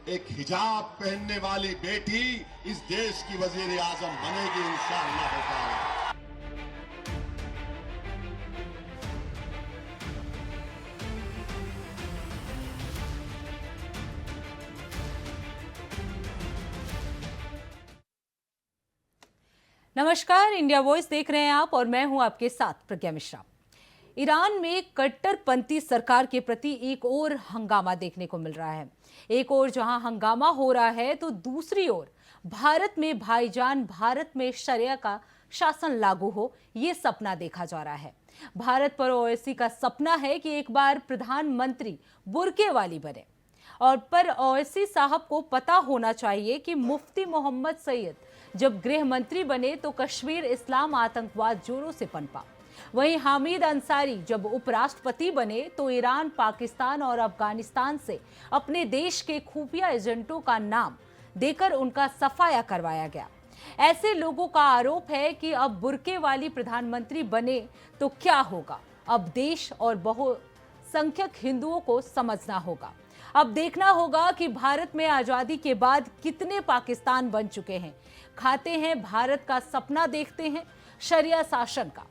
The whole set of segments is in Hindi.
एक हिजाब पहनने वाली बेटी इस देश की वजीर आजम बनेगी इंशाअल्लाह ताला। नमस्कार, इंडिया वॉइस देख रहे हैं आप और मैं हूं आपके साथ प्रज्ञा मिश्रा। ईरान में कट्टरपंथी सरकार के प्रति एक और हंगामा देखने को मिल रहा है। एक ओर जहां हंगामा हो रहा है तो दूसरी ओर भारत में भाईजान भारत में शरिया का शासन लागू हो, ये सपना देखा जा रहा है। भारत पर ओवैसी का सपना है कि एक बार प्रधानमंत्री बुर्के वाली बने, और पर ओवैसी साहब को पता होना चाहिए कि मुफ्ती मोहम्मद सईद जब गृह मंत्री बने तो कश्मीर इस्लाम आतंकवाद जोरों से पनपा। वहीं हामिद अंसारी जब उपराष्ट्रपति बने तो ईरान, पाकिस्तान और अफगानिस्तान से अपने देश के खुफिया एजेंटों का नाम देकर उनका सफाया करवाया गया। ऐसे लोगों का आरोप है कि अब बुर्के वाली प्रधानमंत्री बने तो क्या होगा। अब देश और बहुसंख्यक हिंदुओं को समझना होगा। अब देखना होगा कि भारत में आजादी के बाद कितने पाकिस्तान बन चुके हैं। खाते हैं भारत का सपना, देखते हैं शरिया शासन का।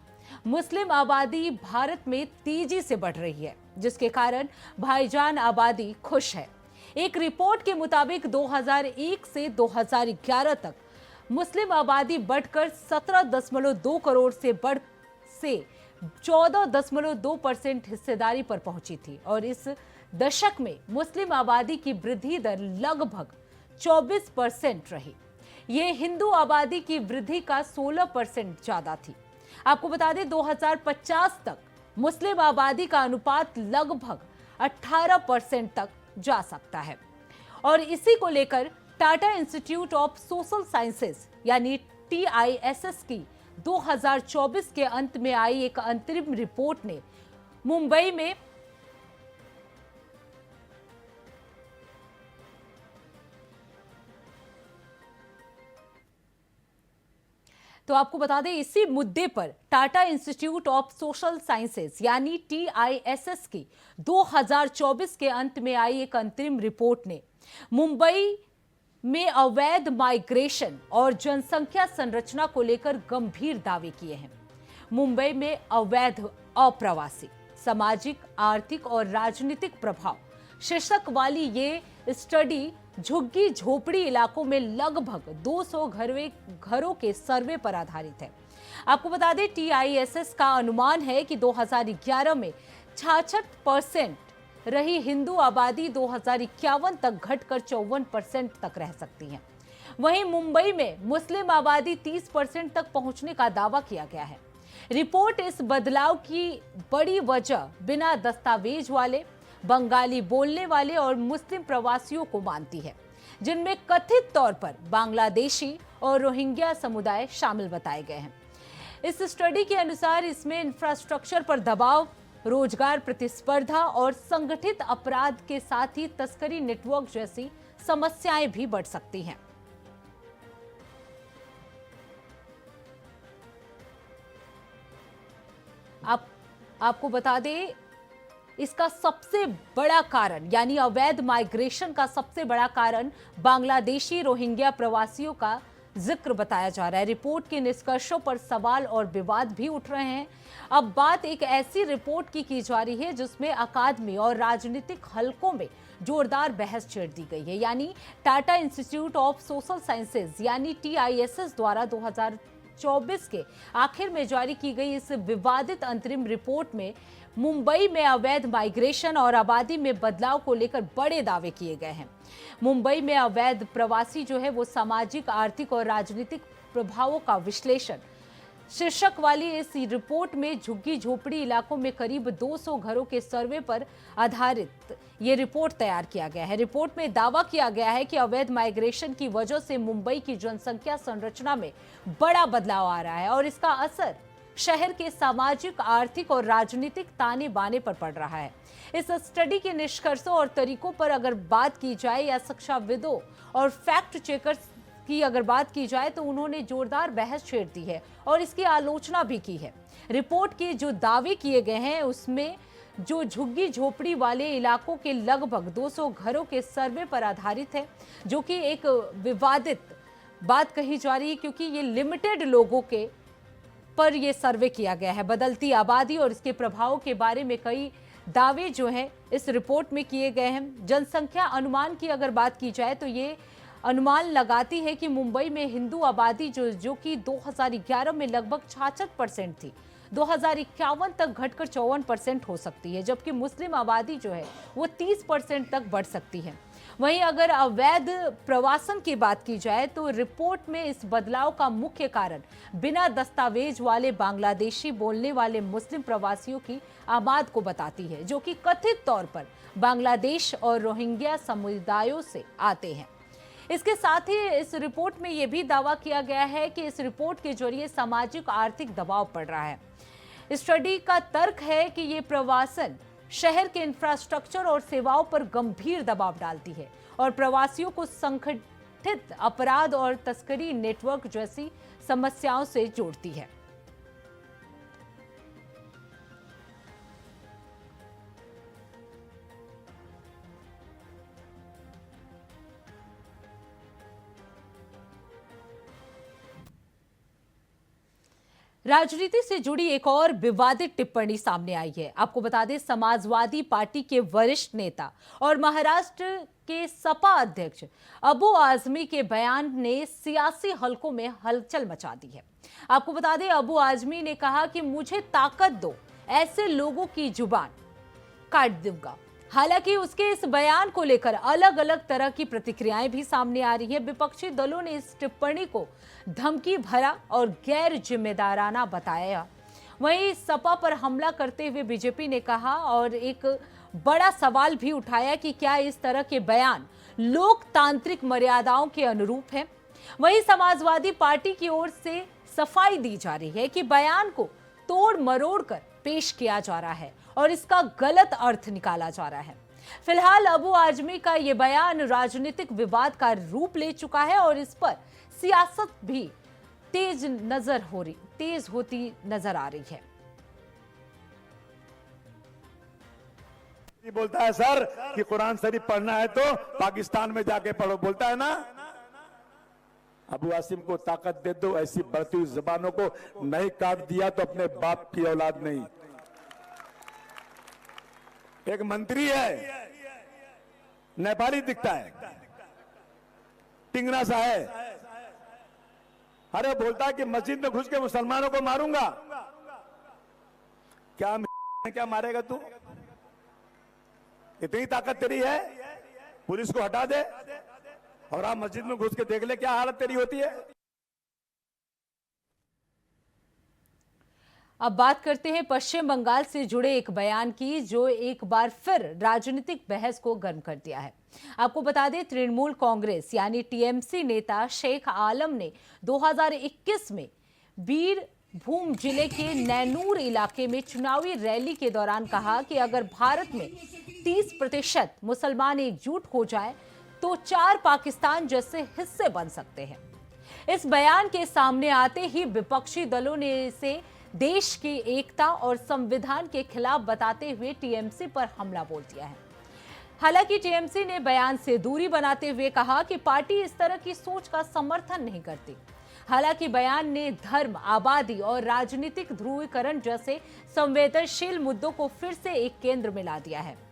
मुस्लिम आबादी भारत में तेजी से बढ़ रही है, जिसके कारण भाईजान आबादी खुश है। एक रिपोर्ट के मुताबिक 2001 से 2011 तक मुस्लिम आबादी बढ़कर 17.2 करोड़ से 14.2% हिस्सेदारी पर पहुंची थी, और इस दशक में मुस्लिम आबादी की वृद्धि दर लगभग 24% रही। ये हिंदू आबादी की वृद्धि का 16% ज्यादा थी। आपको बता दें 2050 तक मुस्लिम आबादी का अनुपात लगभग 18% तक जा सकता है। और इसी को लेकर Tata institute of social sciences यानी TISS की 2024 के अंत में आई एक अंतरिम रिपोर्ट ने मुंबई में तो आपको बता दें इसी मुद्दे पर Tata institute of social sciences यानी TISS की 2024 के अंत में आई एक अंतरिम रिपोर्ट ने मुंबई में अवैध माइग्रेशन और जनसंख्या संरचना को लेकर गंभीर दावे किए हैं। मुंबई में अवैध अप्रवासी सामाजिक, आर्थिक और राजनीतिक प्रभाव शीर्षक वाली ये स्टडी झुग्गी झोपड़ी इलाकों में लगभग 200 घरों के सर्वे पर आधारित है। आपको बता दें TISS का अनुमान है कि 2011 में 66% रही हिंदू आबादी 2051 तक घटकर 54% तक रह सकती है। वहीं मुंबई में मुस्लिम आबादी 30% तक पहुंचने का दावा किया गया है। रिपोर्ट इस बदलाव की बड़ी वजह बिना दस्तावेज वाले, बंगाली बोलने वाले और मुस्लिम प्रवासियों को मानती है, जिनमें कथित तौर पर बांग्लादेशी और रोहिंग्या समुदाय शामिल बताए गए हैं। इस स्टडी के अनुसार इसमें इंफ्रास्ट्रक्चर पर दबाव, रोजगार प्रतिस्पर्धा और संगठित अपराध के साथ ही तस्करी नेटवर्क जैसी समस्याएं भी बढ़ सकती हैं। आपको बता दें इसका सबसे बड़ा कारण यानी अवैध माइग्रेशन का सबसे बड़ा कारण बांग्लादेशी रोहिंग्या प्रवासियों का जिक्र बताया जा रहा है। रिपोर्ट के निष्कर्षों पर सवाल और विवाद भी उठ रहे हैं। अब बात एक ऐसी रिपोर्ट की जा रही है जिसमें अकादमी और राजनीतिक हलकों में जोरदार बहस छेड़ दी गई है। यानी Tata institute of social sciences यानी TISS द्वारा 2024 के आखिर में जारी की गई इस विवादित अंतरिम रिपोर्ट में मुंबई में अवैध माइग्रेशन और आबादी में बदलाव को लेकर बड़े दावे किए गए हैं। मुंबई में अवैध प्रवासी जो है वो सामाजिक, आर्थिक और राजनीतिक प्रभावों का विश्लेषण शीर्षक वाली इस रिपोर्ट में झुग्गी झोपड़ी इलाकों में करीब 200 घरों के सर्वे पर आधारित ये रिपोर्ट तैयार किया गया है। रिपोर्ट में दावा किया गया है कि अवैध माइग्रेशन की वजह से मुंबई की जनसंख्या संरचना में बड़ा बदलाव आ रहा है और इसका असर शहर के सामाजिक, आर्थिक और राजनीतिक ताने बाने पर पड़ रहा है। इस स्टडी के निष्कर्षों और तरीकों पर अगर बात की जाए या शिक्षाविदों और फैक्ट चेकर्स की अगर बात की जाए तो उन्होंने जोरदार बहस छेड़ दी है और इसकी आलोचना भी की है। रिपोर्ट के जो दावे किए गए हैं उसमें जो झुग्गी झोपड़ी वाले इलाकों के लगभग 200 घरों के सर्वे पर आधारित है, जो कि एक विवादित बात कही जा रही है क्योंकि ये लिमिटेड लोगों के पर यह सर्वे किया गया है। बदलती आबादी और इसके प्रभावों के बारे में कई दावे जो हैं इस रिपोर्ट में किए गए हैं। जनसंख्या अनुमान की अगर बात की जाए तो ये अनुमान लगाती है कि मुंबई में हिंदू आबादी जो कि 2011 में लगभग 66% थी, 2051 तक घटकर 54% हो सकती है, जबकि मुस्लिम आबादी जो है वो 30% तक बढ़ सकती है। वहीं अगर अवैध प्रवासन की बात की जाए तो रिपोर्ट में इस बदलाव का मुख्य कारण बिना दस्तावेज वाले बांग्लादेशी बोलने वाले मुस्लिम प्रवासियों की आबाद को बताती है, जो कि कथित तौर पर बांग्लादेश और रोहिंग्या समुदायों से आते हैं। इसके साथ ही इस रिपोर्ट में यह भी दावा किया गया है कि इस रिपोर्ट के जरिए सामाजिक आर्थिक दबाव पड़ रहा है। स्टडी का तर्क है कि ये प्रवासन शहर के इंफ्रास्ट्रक्चर और सेवाओं पर गंभीर दबाव डालती है और प्रवासियों को संगठित अपराध और तस्करी नेटवर्क जैसी समस्याओं से जोड़ती है। राजनीति से जुड़ी एक और विवादित टिप्पणी सामने आई है। आपको बता दें, समाजवादी पार्टी के वरिष्ठ नेता और महाराष्ट्र के सपा अध्यक्ष अबू आजमी के बयान ने सियासी हलकों में हलचल मचा दी है। आपको बता दें, अबू आजमी ने कहा कि मुझे ताकत दो, ऐसे लोगों की जुबान काट दूंगा। हालांकि उसके इस बयान को लेकर अलग अलग तरह की प्रतिक्रियाएं भी सामने आ रही है। विपक्षी दलों ने इस टिप्पणी को धमकी भरा और गैर जिम्मेदाराना बताया। वहीं सपा पर हमला करते हुए बीजेपी ने कहा और एक बड़ा सवाल भी उठाया कि क्या इस तरह के बयान लोकतांत्रिक मर्यादाओं के अनुरूप है। वहीं समाजवादी पार्टी की ओर से सफाई दी जा रही है कि बयान को तोड़ मरोड़ कर पेश किया जा रहा है और इसका गलत अर्थ निकाला जा रहा है। फिलहाल अबू आजमी का यह बयान राजनीतिक विवाद का रूप ले चुका है और इस पर सियासत भी तेज होती नजर आ रही है। बोलता है सर कि कुरान शरीफ पढ़ना है तो पाकिस्तान में जाके पढ़ो, बोलता है ना। अबू आसिम को ताकत दे दो, ऐसी बढ़ती हुई जबानों को नहीं काट दिया तो अपने बाप की औलाद नहीं। एक मंत्री है, नेपाली दिखता है, टिंगना सा है, अरे बोलता है कि मस्जिद में घुस के मुसलमानों को मारूंगा। क्या मारेगा तू? इतनी ताकत तेरी है? पुलिस को हटा दे और आप मस्जिद में घुस के देख ले क्या हालत तेरी होती है। अब बात करते हैं पश्चिम बंगाल से जुड़े एक बयान की, जो एक बार फिर राजनीतिक बहस को गर्म कर दिया है। आपको बता दें, तृणमूल कांग्रेस यानी टीएमसी नेता शेख आलम ने 2021 में बीरभूम जिले के नैनूर इलाके में चुनावी रैली के दौरान कहा कि अगर भारत में 30% मुसलमान एकजुट हो जाए तो 4 पाकिस्तान जैसे हिस्से बन सकते हैं। इस बयान के सामने आते ही विपक्षी दलों ने इसे देश की एकता और संविधान के खिलाफ बताते हुए टीएमसी पर हमला बोल दिया है। हालांकि टीएमसी ने बयान से दूरी बनाते हुए कहा कि पार्टी इस तरह की सोच का समर्थन नहीं करती। हालांकि बयान ने धर्म, आबादी और राजनीतिक ध्रुवीकरण जैसे संवेदनशील मुद्दों को फिर से एक केंद्र में ला दिया है।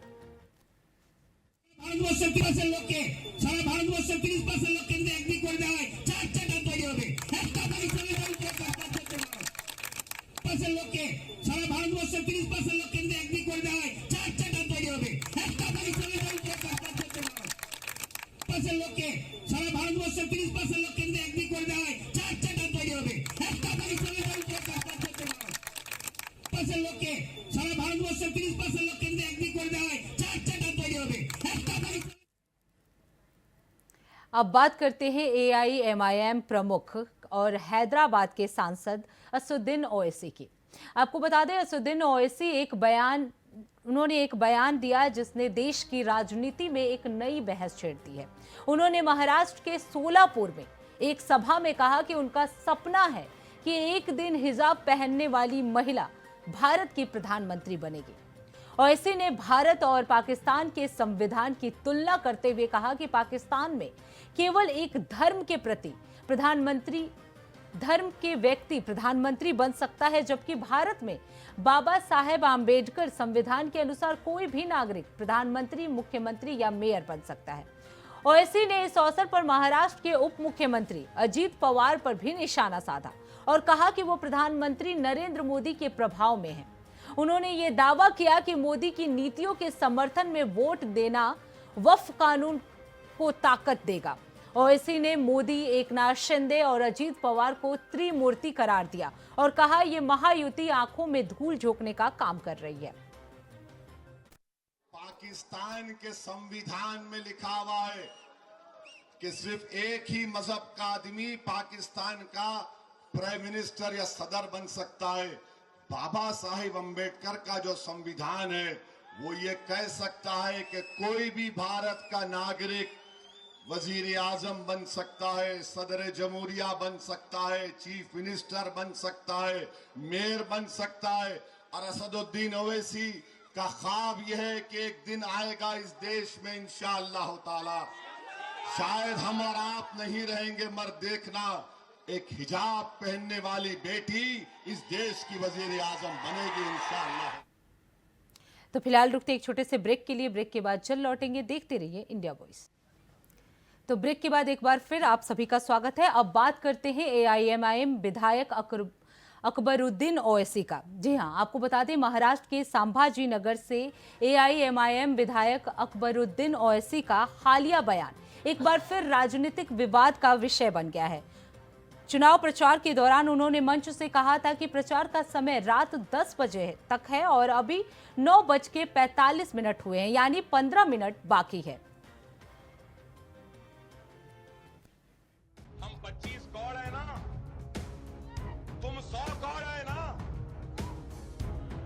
अब बात करते हैं एआईएमआईएम प्रमुख और हैदराबाद के सांसद असदुद्दीन ओवैसी की। आपको बता दें, असदुद्दीन ओवैसी उन्होंने एक बयान दिया जिसने देश की राजनीति में एक नई बहस छेड़ दी है। उन्होंने महाराष्ट्र के सोलापुर में एक सभा में कहा कि उनका सपना है कि एक दिन हिजाब पहनने वाली महिला भारत की प्रधानमंत्री बनेगी। ओवैसी ने भारत और पाकिस्तान के संविधान की तुलना करते हुए कहा कि पाकिस्तान में केवल एक धर्म के प्रति धर्म के व्यक्ति प्रधानमंत्री बन सकता है, जबकि भारत में बाबा साहेब आम्बेडकर संविधान के अनुसार कोई भी नागरिक प्रधानमंत्री, मुख्यमंत्री या मेयर बन सकता है। ओवैसी ने इस अवसर पर महाराष्ट्र के उप मुख्यमंत्री अजीत पवार पर भी निशाना साधा और कहा कि वो प्रधानमंत्री नरेंद्र मोदी के प्रभाव में हैं। उन्होंने ये दावा किया कि मोदी की नीतियों के समर्थन में वोट देना वक्फ कानून को ताकत देगा। ओवैसी ने मोदी, एकनाथ शिंदे और अजीत पवार को त्रिमूर्ति करार दिया और कहा ये महायुति आंखों में धूल झोंकने का काम कर रही है। पाकिस्तान के संविधान में लिखा हुआ है कि सिर्फ एक ही मजहब का आदमी पाकिस्तान का प्राइम मिनिस्टर या सदर बन सकता है। बाबा साहेब अम्बेडकर का जो संविधान है वो ये कह सकता है कि कोई भी भारत का नागरिक वजीर आजम बन सकता है, सदर जमहूरिया बन सकता है, चीफ मिनिस्टर बन सकता है, मेयर बन सकता है। और असदुद्दीन ओवैसी का ख्वाब यह है कि एक दिन आएगा इस देश में इंशाअल्लाह ताला, शायद हम और आप नहीं रहेंगे मगर देखना, एक हिजाब पहनने वाली बेटी इस देश की वजीर आजम बनेगी इंशाअल्लाह। तो फिलहाल रुकते एक छोटे से ब्रेक के लिए, ब्रेक के बाद चल लौटेंगे। देखते रहिए इंडिया वॉइस। तो ब्रेक के बाद एक बार फिर आप सभी का स्वागत है। अब बात करते हैं AIMIM विधायक अकबरुद्दीन ओवैसी का। जी हां, आपको बता दें महाराष्ट्र के संभाजी नगर से AIMIM विधायक अकबरुद्दीन ओवैसी का हालिया बयान एक बार फिर राजनीतिक विवाद का विषय बन गया है। चुनाव प्रचार के दौरान उन्होंने मंच से कहा था कि प्रचार का समय रात 10 बजे तक है और अभी 9:45 हुए हैं, यानी 15 मिनट बाकी है। हम 25 कौड़ है ना, तुम 100 कौड़ है ना,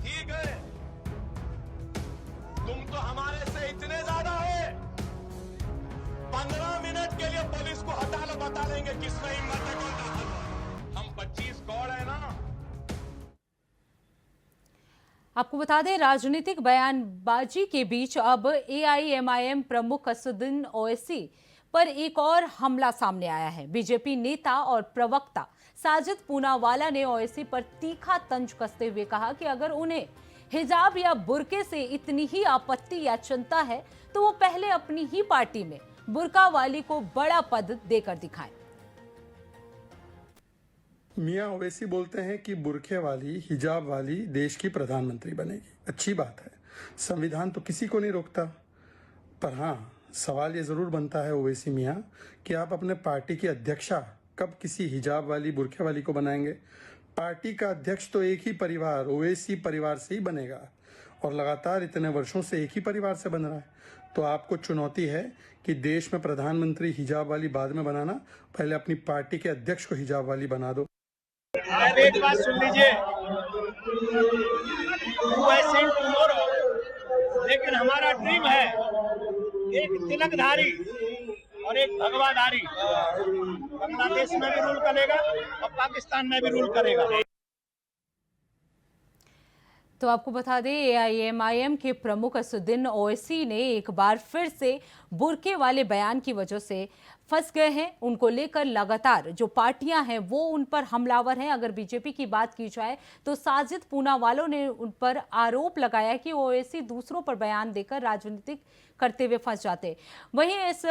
ठीक है। तुम तो हमारे से इतने ज्यादा है, 15 मिनट के लिए पुलिस को हटा लो, बता देंगे किसमें हिम्मत है कौन ना। हम 25 कौड़ है ना। आपको बता दें राजनीतिक बयानबाजी के बीच अब AIMIM प्रमुख असदुद्दीन ओवैसी पर एक और हमला सामने आया है। बीजेपी नेता और प्रवक्ता साजिद पूनावाला ने ओवैसी पर तीखा तंज कसते हुए कहा कि अगर उन्हें हिजाब या बुर्के से इतनी ही आपत्ति या चिंता है तो वो पहले अपनी ही पार्टी में बुर्का वाली को बड़ा पद देकर दिखाएं। मियां ओवैसी बोलते हैं कि बुरखे वाली, हिजाब वाली देश की प्रधानमंत्री बनेगी। अच्छी बात है, संविधान तो किसी को नहीं रोकता। पर हाँ, सवाल ये जरूर बनता है ओवैसी मियां कि आप अपने पार्टी की अध्यक्षा कब किसी हिजाब वाली, बुरखे वाली को बनाएंगे। पार्टी का अध्यक्ष तो एक ही परिवार, ओवैसी परिवार से ही बनेगा और लगातार इतने वर्षों से एक ही परिवार से बन रहा है। तो आपको चुनौती है कि देश में प्रधानमंत्री हिजाब वाली बाद में बनाना, पहले अपनी पार्टी के अध्यक्ष को हिजाब वाली बना दो। अब एक बात सुन लीजिए, लेकिन हमारा ड्रीम है एक तिलकधारी और एक भगवाधारी बांग्लादेश में भी रूल करेगा और पाकिस्तान में भी रूल करेगा। तो आपको बता दें AIMIM के प्रमुख असदुद्दीन ओवैसी ने एक बार फिर से बुर्के वाले बयान की वजह से फंस गए हैं। उनको लेकर लगातार जो पार्टियां हैं वो उन पर हमलावर हैं। अगर बीजेपी की बात की जाए तो साजिद पूनावालों ने उन पर आरोप लगाया कि ओवैसी दूसरों पर बयान देकर राजनीतिक करते हुए फंस जाते। वहीं इस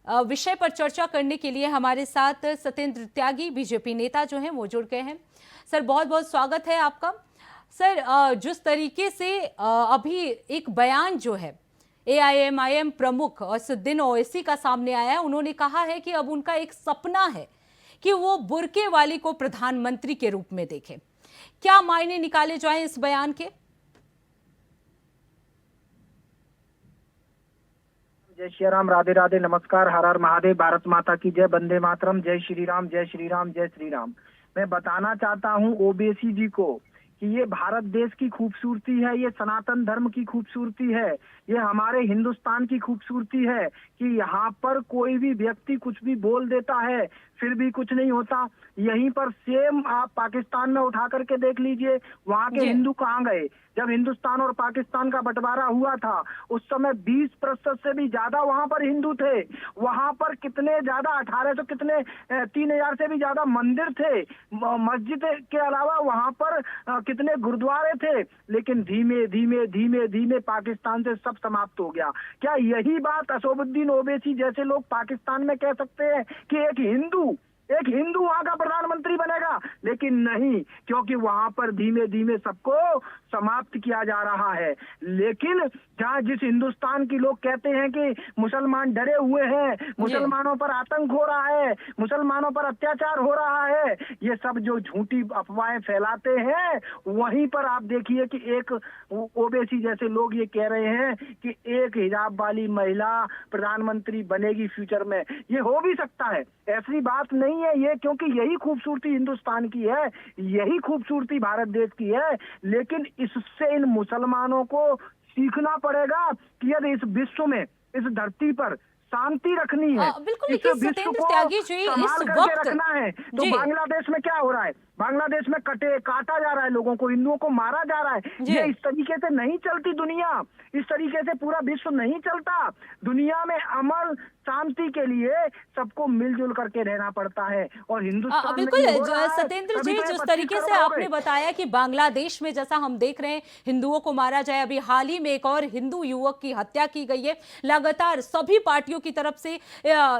विषय पर चर्चा करने के लिए हमारे साथ सत्येंद्र त्यागी बीजेपी नेता जो हैं वो जुड़ गए हैं। सर, बहुत बहुत स्वागत है आपका। सर, जिस तरीके से अभी एक बयान जो है AIMIM प्रमुख असदुद्दीन ओवैसी का सामने आया है, उन्होंने कहा है कि अब उनका एक सपना है कि वो बुर्के वाली को प्रधानमंत्री के रूप में देखें। क्या मायने निकाले जाएं इस बयान के? जय श्री राम, राधे राधे, नमस्कार, हर हर महादेव, भारत माता की जय, वंदे मातरम, जय श्री राम, जय श्री राम, जय श्री राम। मैं बताना चाहता हूं ओवैसी जी को कि ये भारत देश की खूबसूरती है, ये सनातन धर्म की खूबसूरती है, ये हमारे हिंदुस्तान की खूबसूरती है कि यहाँ पर कोई भी व्यक्ति कुछ भी बोल देता है फिर भी कुछ नहीं होता। यहीं पर सेम आप पाकिस्तान में उठा करके देख लीजिए, वहाँ के हिंदू कहाँ गए? जब हिंदुस्तान और पाकिस्तान का बंटवारा हुआ था उस समय 20% से भी ज्यादा वहाँ पर हिंदू थे। वहाँ पर कितने ज्यादा 1800 कितने 3000 से भी ज्यादा मंदिर थे, मस्जिद के अलावा वहाँ पर कितने गुरुद्वारे थे। लेकिन धीमे धीमे धीमे धीमे पाकिस्तान से सब समाप्त हो गया। क्या यही बात असदुद्दीन ओवैसी जैसे लोग पाकिस्तान में कह सकते हैं कि एक हिंदू वहां का प्रधानमंत्री बनेगा? लेकिन नहीं, क्योंकि वहां पर धीमे धीमे सबको समाप्त किया जा रहा है। लेकिन जहां जिस हिंदुस्तान की लोग कहते हैं कि मुसलमान डरे हुए हैं, मुसलमानों पर आतंक हो रहा है, मुसलमानों पर अत्याचार हो रहा है, ये सब जो झूठी अफवाहें फैलाते हैं, वहीं पर आप देखिए कि एक ओवैसी जैसे लोग ये कह रहे हैं कि एक हिजाब वाली महिला प्रधानमंत्री बनेगी फ्यूचर में। ये हो भी सकता है, ऐसी बात नहीं है ये, क्योंकि यही खूबसूरती हिंदुस्तान की है, यही खूबसूरती भारत देश की है। लेकिन इससे इन मुसलमानों को सीखना पड़ेगा कि यदि इस विश्व में, इस धरती पर शांति रखनी है, बिल्कुल। इस लेकिन विश्व सत्येंद्र को त्यागी जी, इस संभाल करके वक्त रखना है, तो बांग्लादेश में क्या हो रहा है? बांग्लादेश में काटा जा रहा है लोगों को, हिंदुओं को मारा जा रहा है। ये इस तरीके से नहीं चलती दुनिया, इस तरीके से पूरा विश्व नहीं चलता। दुनिया में अमन शांति के लिए सबको मिलजुल करके रहना पड़ता है। और हिंदुस्तान बिल्कुल में ये हो रहा है, सत्येंद्र जी, सभी जिस 25 तरीके से करोड़ हो आपने गए। बताया कि बांग्लादेश में जैसा हम देख रहे हैं हिंदुओं को मारा जाए, अभी हाल ही में एक और हिंदू युवक की हत्या की गई है। लगातार सभी पार्टियों की तरफ से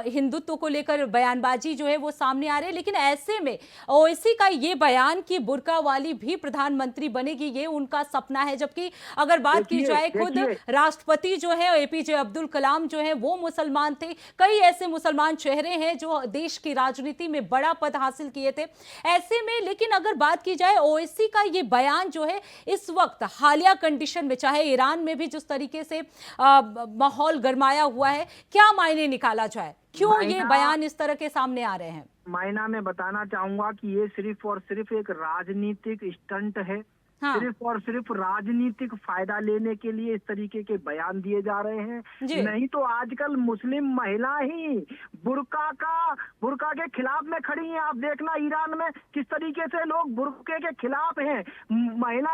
हिंदुत्व को लेकर बयानबाजी जो है वो सामने आ रही है। लेकिन ऐसे में ओवैसी का ये बयान कि बुर्का वाली भी प्रधानमंत्री बनेगी, ये उनका सपना है। जबकि अगर बात की जाए, खुद राष्ट्रपति जो है एपीजे अब्दुल कलाम जो है वो मुसलमान थे। कई ऐसे मुसलमान चेहरे हैं जो देश की राजनीति में बड़ा पद हासिल किए थे। ऐसे में लेकिन अगर बात की जाए ओवैसी का ये बयान जो है इस वक्त हालिया कंडीशन में, चाहे ईरान में भी जिस तरीके से माहौल गरमाया हुआ है, क्या मायने निकाला जाए? क्यों ये बयान इस तरह के सामने आ रहे हैं? मायना मैं बताना चाहूंगा कि ये सिर्फ और सिर्फ एक राजनीतिक स्टंट है। सिर्फ और सिर्फ राजनीतिक फायदा लेने के लिए इस तरीके के बयान दिए जा रहे हैं। नहीं तो आजकल मुस्लिम महिला ही बुर्का के खिलाफ में खड़ी हैं। आप देखना ईरान में किस तरीके से लोग बुर्के के खिलाफ हैं।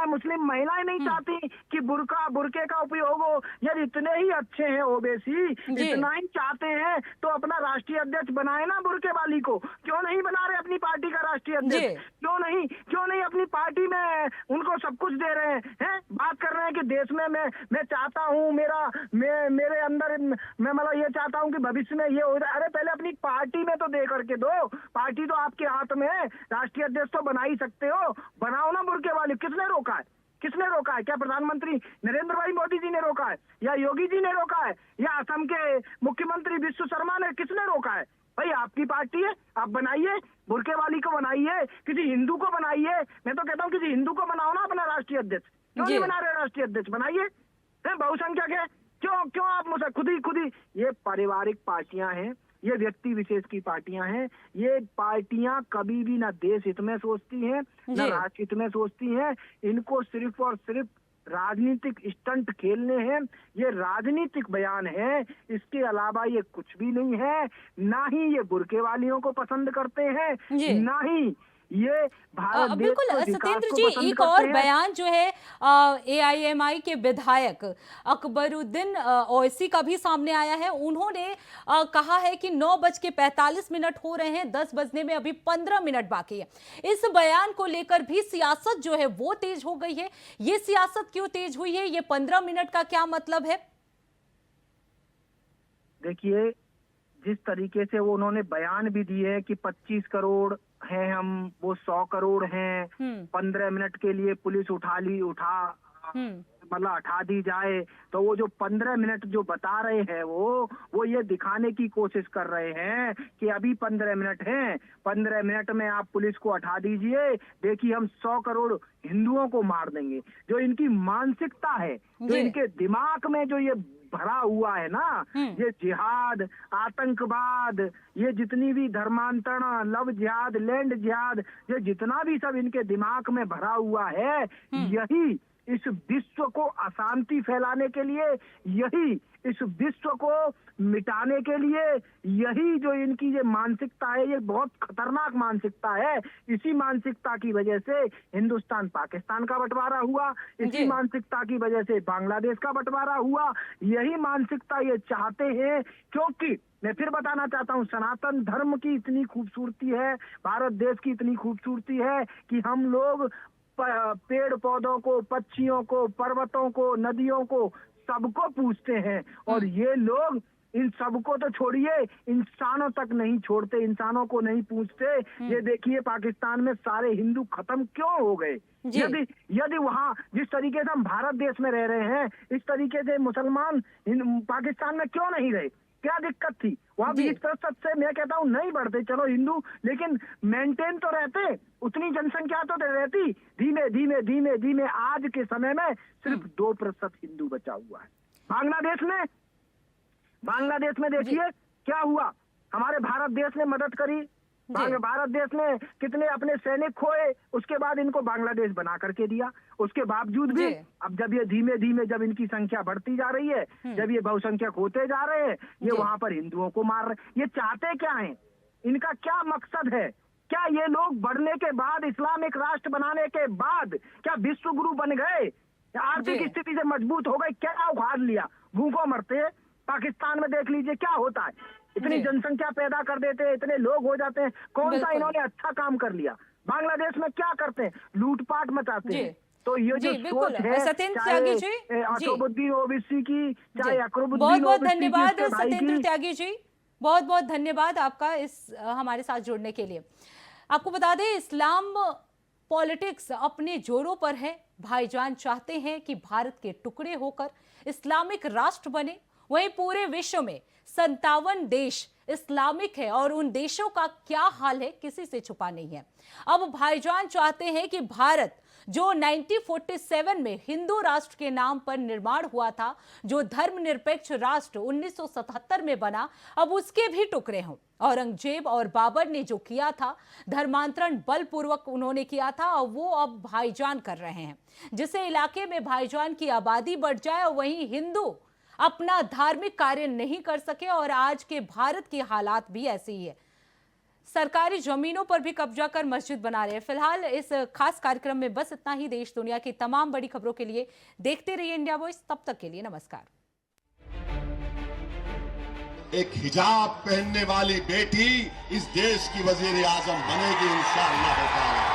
मुस्लिम महिलाएं नहीं चाहती कि बुर्के का उपयोग हो। यार इतने ही अच्छे हैं ओवैसी, इतना ही चाहते हैं तो अपना राष्ट्रीय अध्यक्ष बनाए ना बुर्के वाली को। क्यों नहीं बना रहे अपनी पार्टी का राष्ट्रीय अध्यक्ष? क्यों नहीं अपनी पार्टी में उनको सब कुछ दे रहे हैं? बात कर रहे हैं कि देश में मैं चाहता हूँ, मेरे अंदर मैं मतलब ये चाहता हूँ कि भविष्य में ये हो जाए। अरे पहले अपनी पार्टी में तो दे करके दो। पार्टी तो आपके हाथ में है, राष्ट्रीय अध्यक्ष तो बना ही सकते हो, बनाओ ना बुर्के वाली। किसने रोका है? क्या प्रधानमंत्री नरेंद्र भाई मोदी जी ने रोका है, या योगी जी ने रोका है, या असम के मुख्यमंत्री विश्व शर्मा ने? किसने रोका है? भाई आपकी पार्टी है, आप बनाइए, बुर्के वाली को बनाइए, किसी हिंदू को बनाइए। मैं तो कहता हूँ किसी हिंदू को बनाओ ना अपना राष्ट्रीय अध्यक्ष। क्यों नहीं बना रहे राष्ट्रीय अध्यक्ष? बनाइए। बहुसंख्यक है, क्यों आप मुझे खुद ही ये पारिवारिक पार्टियां हैं, ये व्यक्ति विशेष की पार्टियां हैं। ये पार्टियां कभी भी ना देश हित में सोचती हैं, ना राष्ट्र हित में सोचती हैं। इनको सिर्फ और सिर्फ राजनीतिक स्टंट खेलने हैं। ये राजनीतिक बयान है, इसके अलावा ये कुछ भी नहीं है। ना ही ये बुर्के वालियों को पसंद करते हैं, ना ही ये भारत देश बिल्कुल सत्येंद्र जी, एक और बयान जो है एआईएमआई के विधायक अकबरुद्दीन ओवैसी का भी सामने आया है। उन्होंने कहा है कि 9:45 हो रहे हैं, 10 बजने में अभी 15 मिनट बाकी है। इस बयान को लेकर भी सियासत जो है वो तेज हो गई है। ये सियासत क्यों तेज हुई है? ये 15 मिनट का क्या मतलब है? देखिए, जिस तरीके से वो उन्होंने बयान भी दिए है कि 25 करोड़ हैं हम, वो 100 करोड़ हैं, 15 मिनट के लिए पुलिस उठा मतलब हटा दी जाए, तो वो जो 15 मिनट जो बता रहे हैं वो ये दिखाने की कोशिश कर रहे हैं कि अभी 15 मिनट हैं, 15 मिनट में आप पुलिस को हटा दीजिए, देखिए हम 100 करोड़ हिंदुओं को मार देंगे। जो इनकी मानसिकता है, जो इनके दिमाग में जो ये भरा हुआ है ना, ये जिहाद, आतंकवाद, ये जितनी भी धर्मांतरण, लव जिहाद, लैंड जिहाद, ये जितना भी सब इनके दिमाग में भरा हुआ है, यही इस विश्व को अशांति फैलाने के लिए, यही इस विश्व को मिटाने के लिए, यही जो इनकी ये मानसिकता है, ये बहुत खतरनाक मानसिकता है। इसी मानसिकता की वजह से हिंदुस्तान पाकिस्तान का बंटवारा हुआ, इसी मानसिकता की वजह से बांग्लादेश का बंटवारा हुआ। यही मानसिकता ये चाहते हैं, क्योंकि मैं फिर बताना चाहता हूँ, सनातन धर्म की इतनी खूबसूरती है, भारत देश की इतनी खूबसूरती है कि हम लोग पेड़ पौधों को, पक्षियों को, पर्वतों को, नदियों को, सबको पूजते हैं। और ये लोग इन सबको तो छोड़िए, इंसानों तक नहीं छोड़ते, इंसानों को नहीं पूछते। ये देखिए पाकिस्तान में सारे हिंदू खत्म क्यों हो गए? यदि वहाँ जिस तरीके से हम भारत देश में रह रहे हैं, इस तरीके से मुसलमान पाकिस्तान में क्यों नहीं रहे? क्या दिक्कत थी? वहाँ 20% से मैं कहता हूँ नहीं बढ़ते, चलो हिंदू, लेकिन मेंटेन तो रहते, उतनी जनसंख्या तो रहती। धीमे धीमे धीमे धीमे आज के समय में सिर्फ 2% हिंदू बचा हुआ है। बांग्लादेश में देखिए क्या हुआ, हमारे भारत देश ने मदद करी, भारत देश ने कितने अपने सैनिक खोए, उसके बाद इनको बांग्लादेश बना करके दिया। उसके बावजूद भी अब जब ये धीमे धीमे जब इनकी संख्या बढ़ती जा रही है, जब ये बहुसंख्यक होते जा रहे हैं, ये वहां पर हिंदुओं को मार रहे। ये चाहते क्या हैं? इनका क्या मकसद है? क्या ये लोग बढ़ने के बाद, इस्लामिक राष्ट्र बनाने के बाद, क्या विश्व गुरु बन गए? आर्थिक स्थिति से मजबूत हो गए? क्या उखाड़ लिया? भूखों मरते हैं। पाकिस्तान में देख लीजिए क्या होता है, इतनी जनसंख्या पैदा कर देते हैं, इतने लोग हो जाते हैं, कौन सा इन्होंने अच्छा काम कर लिया? बांग्लादेश में क्या करते हैं? लूटपाट मचाते हैं। तो ये जो सोच है, चाहे असदुद्दीन ओवैसी की, चाहे अकबरुद्दीन, बहुत बहुत धन्यवाद सत्येंद्र त्यागी जी, बहुत बहुत धन्यवाद आपका इस हमारे साथ जुड़ने के लिए। आपको बता दें, इस्लाम पॉलिटिक्स अपने जोरों पर है। भाईजान चाहते हैं कि भारत के टुकड़े होकर इस्लामिक राष्ट्र बने। वहीं पूरे विश्व में 57 देश इस्लामिक है और उन देशों का क्या हाल है किसी से छुपा नहीं है। अब भाईजान चाहते हैं कि भारत जो 1947 में हिंदू राष्ट्र के नाम पर निर्माण हुआ था, जो धर्मनिरपेक्ष राष्ट्र 1977 में बना, अब उसके भी टुकड़े हों। औरंगजेब और बाबर ने जो किया था, धर्मांतरण बलपूर्वक उन्होंने किया था, और वो अब भाईजान कर रहे हैं। जिससे इलाके में भाईजान की आबादी बढ़ जाए और वहीं हिंदू अपना धार्मिक कार्य नहीं कर सके। और आज के भारत की हालात भी ऐसी ही है, सरकारी जमीनों पर भी कब्जा कर मस्जिद बना रहे हैं। फिलहाल इस खास कार्यक्रम में बस इतना ही। देश दुनिया की तमाम बड़ी खबरों के लिए देखते रहिए इंडिया वॉइस। तब तक के लिए नमस्कार। एक हिजाब पहनने वाली बेटी इस देश की वजीर आजम बनेगी इंशाअल्लाह ताला।